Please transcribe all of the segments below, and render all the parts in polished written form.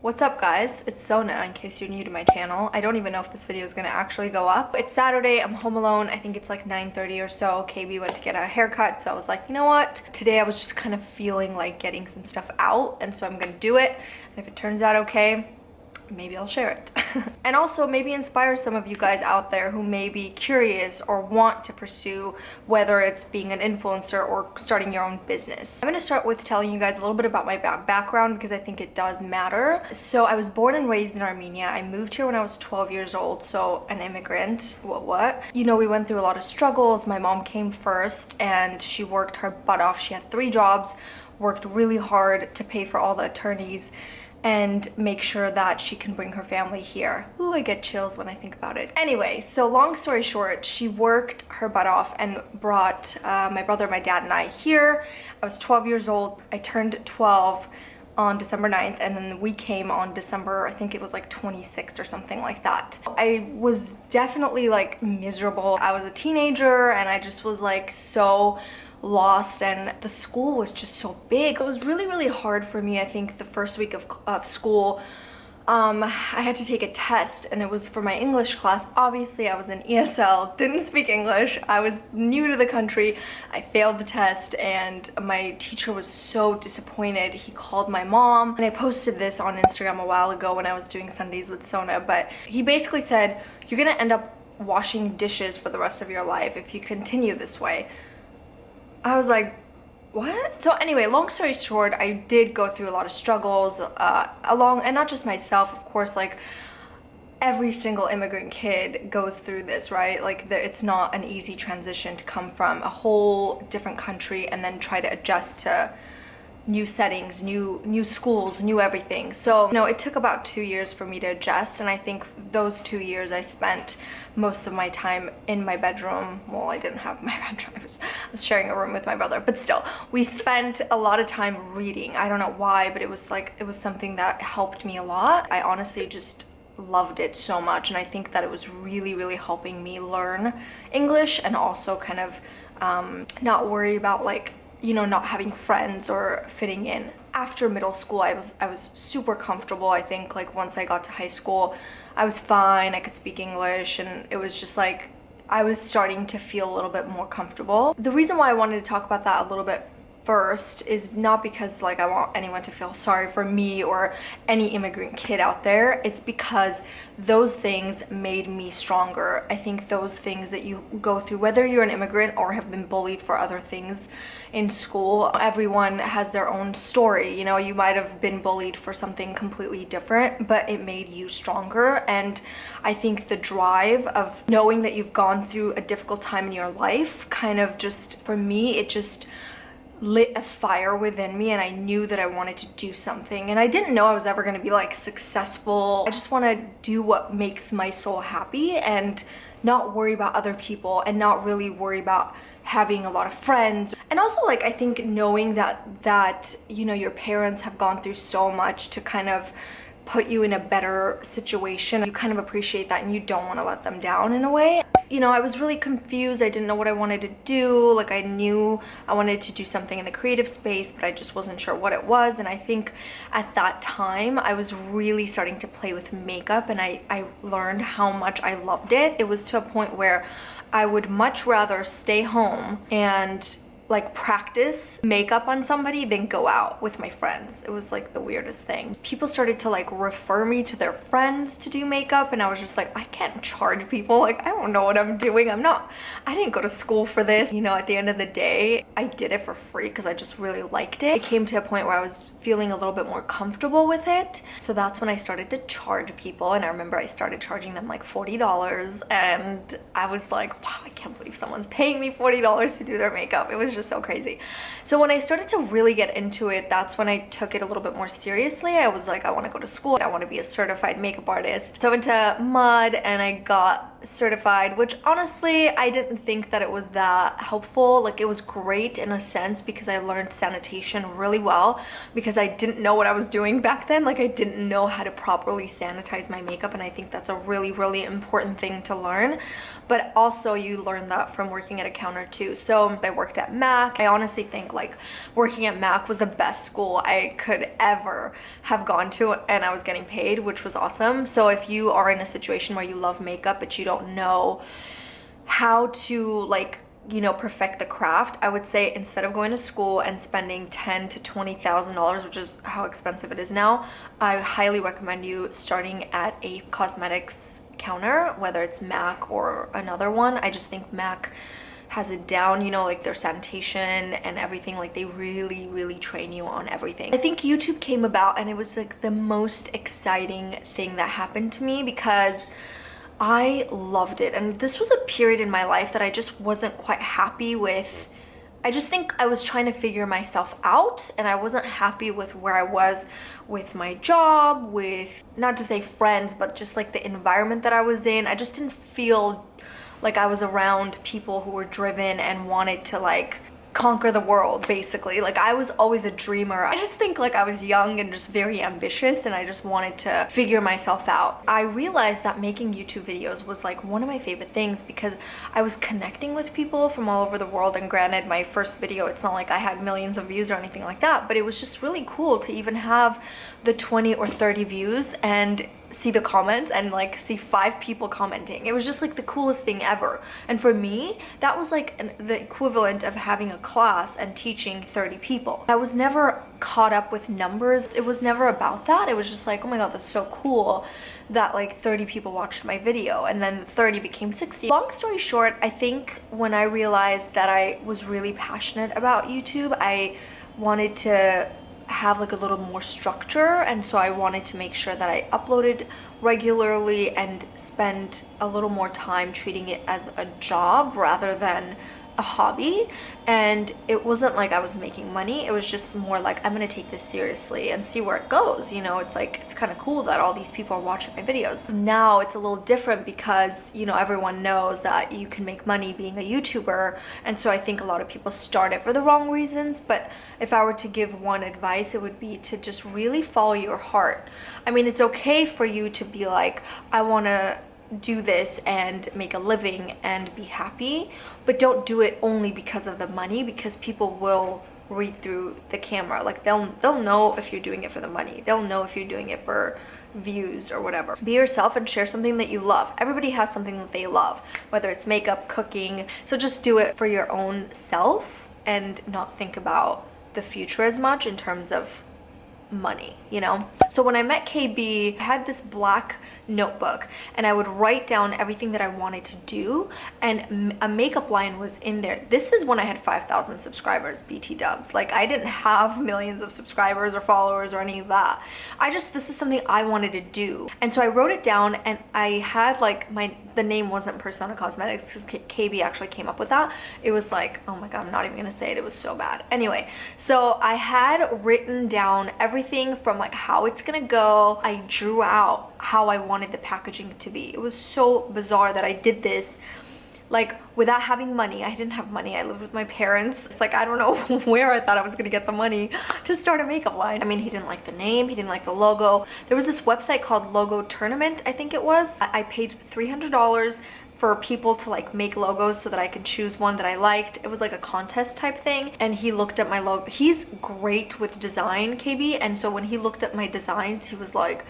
What's up guys? It's Sona in case you're new to my channel. I don't even know if this video is gonna actually go up. It's Saturday, I'm home alone. I think it's like 9:30 or so. KB went to get a haircut, so I was like, you know what? Today I was just kind of feeling like getting some stuff out, and so I'm gonna do it. And if it turns out okay, maybe I'll share it. And also maybe inspire some of you guys out there who may be curious or want to pursue, whether it's being an influencer or starting your own business. I'm gonna start with telling you guys a little bit about my background because I think it does matter. So I was born and raised in Armenia. I moved here when I was 12 years old, so an immigrant. What? You know, we went through a lot of struggles. My mom came first and she worked her butt off. She had 3 jobs, worked really hard to pay for all the attorneys and make sure that she can bring her family here. Ooh, I get chills when I think about it. Anyway, so long story short, she worked her butt off and brought my brother, my dad, and I here. I was 12 years old. I turned 12 on December 9th, and then we came on December, I think it was like 26th or something like that. I was definitely like miserable. I was a teenager and I just was like so lost, and the school was just so big. It was really hard for me. I think the first week of school, I had to take a test, and it was for my English class. Obviously I was in ESL, didn't speak English, I was new to the country. I failed the test and my teacher was so disappointed. He called my mom, and I posted this on Instagram a while ago when I was doing Sundays with Sona, but he basically said, you're gonna end up washing dishes for the rest of your life if you continue this way. I was like, what? So anyway, long story short, I did go through a lot of struggles and not just myself, of course, like every single immigrant kid goes through this, right? Like it's not an easy transition to come from a whole different country and then try to adjust to new settings, new schools, new everything. So you know, it took about 2 years for me to adjust, and I think those 2 years I spent most of my time in my bedroom. Well, I didn't have my bedroom, I was sharing a room with my brother, but still, we spent a lot of time reading. I don't know why, but it was something that helped me a lot. I honestly just loved it so much, and I think that it was really helping me learn English and also kind of not worry about, like, you know, not having friends or fitting in. After middle school, I was super comfortable. I think like once I got to high school, I was fine. I could speak English, and it was just like I was starting to feel a little bit more comfortable. The reason why I wanted to talk about that a little bit first is not because like I want anyone to feel sorry for me or any immigrant kid out there. It's because those things made me stronger. I think those things that you go through, whether you're an immigrant or have been bullied for other things in school, everyone has their own story. You know, you might have been bullied for something completely different, but it made you stronger. And I think the drive of knowing that you've gone through a difficult time in your life kind of just, for me, it just lit a fire within me, and I knew that I wanted to do something, and I didn't know I was ever going to be like successful. I just want to do what makes my soul happy and not worry about other people and not really worry about having a lot of friends. And also, like, I think knowing that you know, your parents have gone through so much to kind of put you in a better situation, you kind of appreciate that and you don't want to let them down in a way. You know, I was really confused. I didn't know what I wanted to do. Like, I knew I wanted to do something in the creative space, but I just wasn't sure what it was. And I think at that time I was really starting to play with makeup, and I learned how much I loved it. It was to a point where I would much rather stay home and like practice makeup on somebody than go out with my friends. It was like the weirdest thing. People started to like refer me to their friends to do makeup, and I was just like, I can't charge people. Like, I don't know what I'm doing. I didn't go to school for this. You know, at the end of the day, I did it for free because I just really liked it. It came to a point where I was feeling a little bit more comfortable with it. So that's when I started to charge people, and I remember I started charging them like $40, and I was like, wow, I can't believe someone's paying me $40 to do their makeup. It was just so crazy. So when I started to really get into it, that's when I took it a little bit more seriously. I was like, I want to go to school. I want to be a certified makeup artist. So I went to Mud, and I got certified, which honestly I didn't think that it was that helpful. Like, it was great in a sense because I learned sanitation really well, because I didn't know what I was doing back then. Like, I didn't know how to properly sanitize my makeup, and I think that's a really important thing to learn. But also you learn that from working at a counter too. So I worked at Mac. I honestly think like working at Mac was the best school I could ever have gone to, and I was getting paid, which was awesome. So if you are in a situation where you love makeup but you don't know how to, like, you know, perfect the craft, I would say instead of going to school and spending $10,000 to $20,000, which is how expensive it is now, I highly recommend you starting at a cosmetics counter, whether it's Mac or another one. I just think Mac has it down, you know, like their sanitation and everything. Like, they really train you on everything. I think YouTube came about and it was like the most exciting thing that happened to me, because I loved it. And this was a period in my life that I just wasn't quite happy with. I just think I was trying to figure myself out, and I wasn't happy with where I was with my job, with, not to say friends, but just like the environment that I was in. I just didn't feel like I was around people who were driven and wanted to like conquer the world, basically. Like, I was always a dreamer. I just think like I was young and just very ambitious, and I just wanted to figure myself out. I realized that making YouTube videos was like one of my favorite things, because I was connecting with people from all over the world. And granted, my first video, it's not like I had millions of views or anything like that, but it was just really cool to even have the 20 or 30 views and see the comments and like see 5 people commenting. It was just like the coolest thing ever. And for me, that was like the equivalent of having a class and teaching 30 people. I was never caught up with numbers. It was never about that. It was just like, oh my god, that's so cool that like 30 people watched my video, and then 30 became 60. Long story short, I think when I realized that I was really passionate about YouTube, I wanted to have like a little more structure, and so I wanted to make sure that I uploaded regularly and spend a little more time treating it as a job rather than a hobby. And it wasn't like I was making money, it was just more like, I'm gonna take this seriously and see where it goes. You know, it's like, it's kind of cool that all these people are watching my videos. Now it's a little different because, you know, everyone knows that you can make money being a YouTuber, and so I think a lot of people start it for the wrong reasons. But if I were to give one advice, it would be to just really follow your heart. I mean, it's okay for you to be like, I want to do this and make a living and be happy, but don't do it only because of the money, because people will read through the camera. Like, they'll know if you're doing it for the money. They'll know if you're doing it for views or whatever. Be yourself and share something that you love. Everybody has something that they love, whether it's makeup, cooking. So just do it for your own self and not think about the future as much in terms of money, you know? So when I met KB, I had this black notebook and I would write down everything that I wanted to do, and a makeup line was in there. This is when I had 5,000 subscribers, BT dubs. Like, I didn't have millions of subscribers or followers or any of that. This is something I wanted to do. And so I wrote it down, and I had like the name wasn't Persona Cosmetics because KB actually came up with that. It was like, oh my god, I'm not even gonna say it. It was so bad. Anyway, so I had written down everything from like how it's gonna go. I drew out how I wanted the packaging to be. It was so bizarre that I did this like without having money. I didn't have money. I lived with my parents. It's like, I don't know where I thought I was gonna get the money to start a makeup line. I mean, he didn't like the name, he didn't like the logo. There was this website called Logo Tournament, I think it was. I paid $300 for people to like make logos so that I could choose one that I liked. It was like a contest type thing, and he looked at my logo. He's great with design, KB, and so when he looked at my designs, he was like,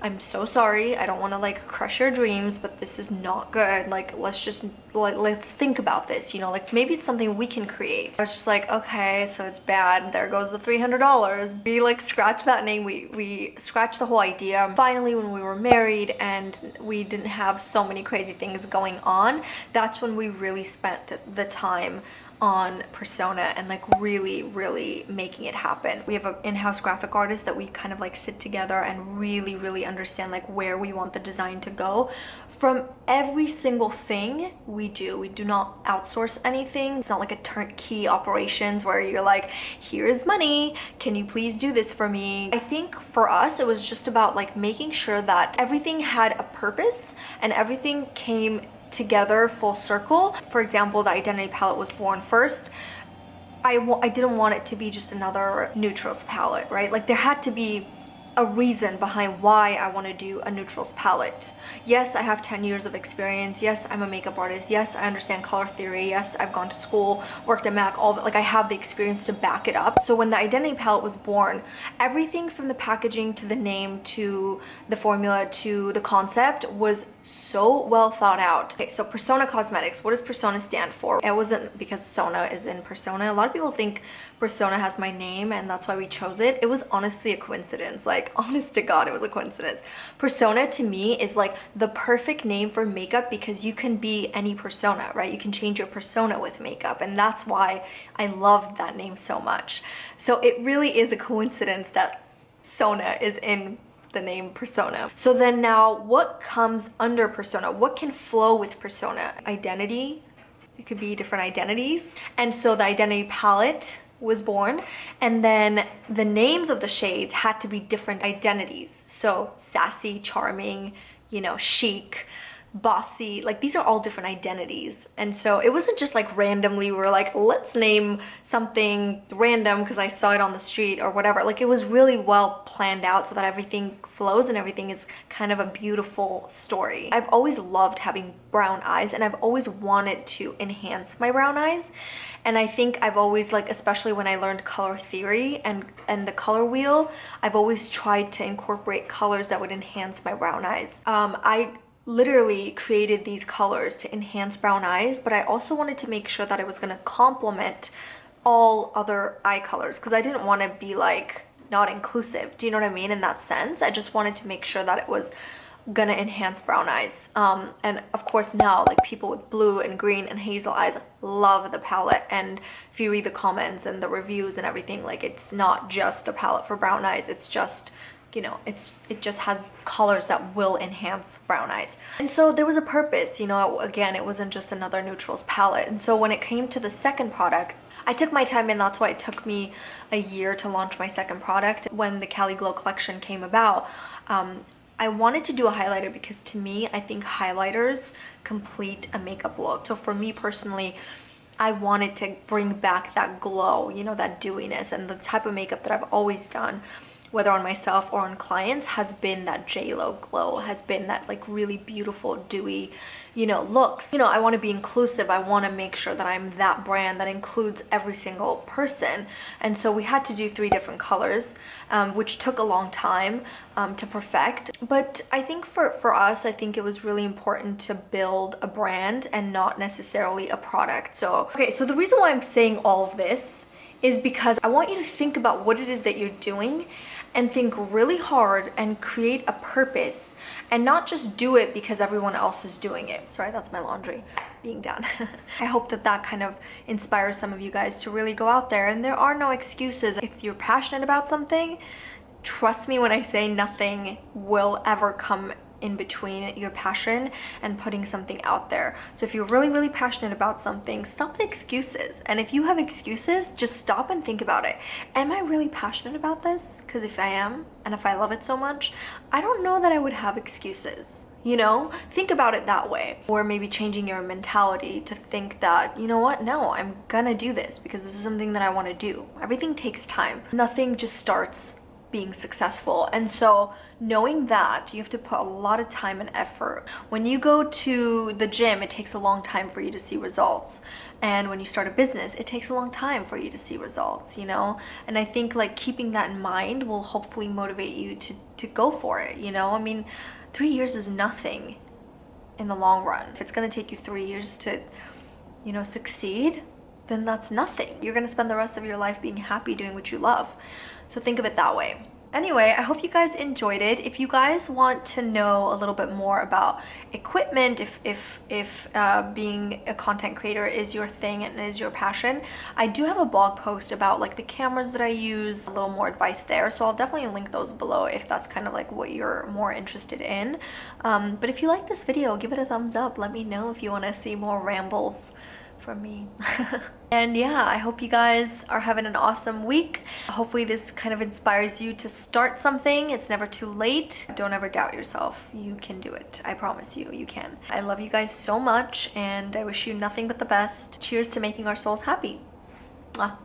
I'm so sorry, I don't want to like crush your dreams, but this is not good. Like, let's think about this, you know, like maybe it's something we can create. I was just like, okay, so it's bad. There goes the $300. We like scratched that name. We scratched the whole idea. Finally, when we were married and we didn't have so many crazy things going on, that's when we really spent the time on persona and like really making it happen. We have an in-house graphic artist that we kind of like sit together and really understand like where we want the design to go. From every single thing we do not outsource anything. It's not like a turnkey operations where you're like, here is money, can you please do this for me? I think for us it was just about like making sure that everything had a purpose and everything came together full circle. For example, the identity palette was born first. I didn't want it to be just another neutrals palette, right? Like there had to be a reason behind why I want to do a neutrals palette. Yes, I have 10 years of experience. Yes, I'm a makeup artist. Yes, I understand color theory. Yes, I've gone to school, worked at MAC, all that. Like I have the experience to back it up. So when the identity palette was born, everything from the packaging to the name to the formula to the concept was so well thought out. Okay, so Persona Cosmetics, what does Persona stand for? It wasn't because Sona is in Persona. A lot of people think Persona has my name and that's why we chose it. It was honestly a coincidence. Like, honest to God, it was a coincidence. Persona to me is like the perfect name for makeup because you can be any persona, right? You can change your persona with makeup, and that's why I loved that name so much. So it really is a coincidence that Sona is in the name Persona. So then now what comes under Persona? What can flow with Persona? Identity. It could be different identities. And so the identity palette was born, and then the names of the shades had to be different identities. So sassy, charming, you know, chic, bossy, like these are all different identities. And so it wasn't just like randomly we were like, let's name something random because I saw it on the street or whatever. Like it was really well planned out so that everything flows and everything is kind of a beautiful story. I've always loved having brown eyes and I've always wanted to enhance my brown eyes. And I think I've always, like, especially when I learned color theory and the color wheel, I've always tried to incorporate colors that would enhance my brown eyes. I literally created these colors to enhance brown eyes, but I also wanted to make sure that it was going to complement all other eye colors because I didn't want to be like not inclusive. Do you know what I mean? In that sense, I just wanted to make sure that it was gonna enhance brown eyes. And of course now like people with blue and green and hazel eyes love the palette, and if you read the comments and the reviews and everything, like it's not just a palette for brown eyes, it's just, you know, it just has colors that will enhance brown eyes. And so there was a purpose, you know, again, it wasn't just another neutrals palette. And so when it came to the second product, I took my time, and that's why it took me a year to launch my second product. When the Cali Glow collection came about, I wanted to do a highlighter because to me, I think highlighters complete a makeup look. So for me personally, I wanted to bring back that glow, you know, that dewiness, and the type of makeup that I've always done, whether on myself or on clients, has been that J-Lo glow, has been that like really beautiful, dewy, you know, looks. You know, I want to be inclusive. I want to make sure that I'm that brand that includes every single person. And so we had to do 3 different colors, which took a long time to perfect. But I think for us, I think it was really important to build a brand and not necessarily a product. So, okay, so the reason why I'm saying all of this is because I want you to think about what it is that you're doing and think really hard and create a purpose, and not just do it because everyone else is doing it. Sorry, that's my laundry being done. I hope that that kind of inspires some of you guys to really go out there, and there are no excuses. If you're passionate about something, trust me when I say nothing will ever come in between your passion and putting something out there. So if you're really passionate about something, stop the excuses. And if you have excuses, just stop and think about it. Am I really passionate about this? Because if I am, and if I love it so much, I don't know that I would have excuses. You know, think about it that way. Or maybe changing your mentality to think that, you know what, no, I'm gonna do this because this is something that I want to do. Everything takes time. Nothing just starts being successful. And so knowing that, you have to put a lot of time and effort. When you go to the gym, it takes a long time for you to see results. And when you start a business, it takes a long time for you to see results, you know? And I think like keeping that in mind will hopefully motivate you to go for it, you know? I mean, 3 years is nothing in the long run. If it's gonna take you 3 years to, you know, succeed, then that's nothing. You're gonna spend the rest of your life being happy doing what you love. So think of it that way. Anyway, I hope you guys enjoyed it. If you guys want to know a little bit more about equipment, if being a content creator is your thing and is your passion, I do have a blog post about like the cameras that I use, a little more advice there. So I'll definitely link those below if that's kind of like what you're more interested in. But if you like this video, give it a thumbs up. Let me know if you want to see more rambles from me. And yeah, I hope you guys are having an awesome week. Hopefully this kind of inspires you to start something. It's never too late. Don't ever doubt yourself. You can do it. I promise you, you can. I love you guys so much, and I wish you nothing but the best. Cheers to making our souls happy. Mwah.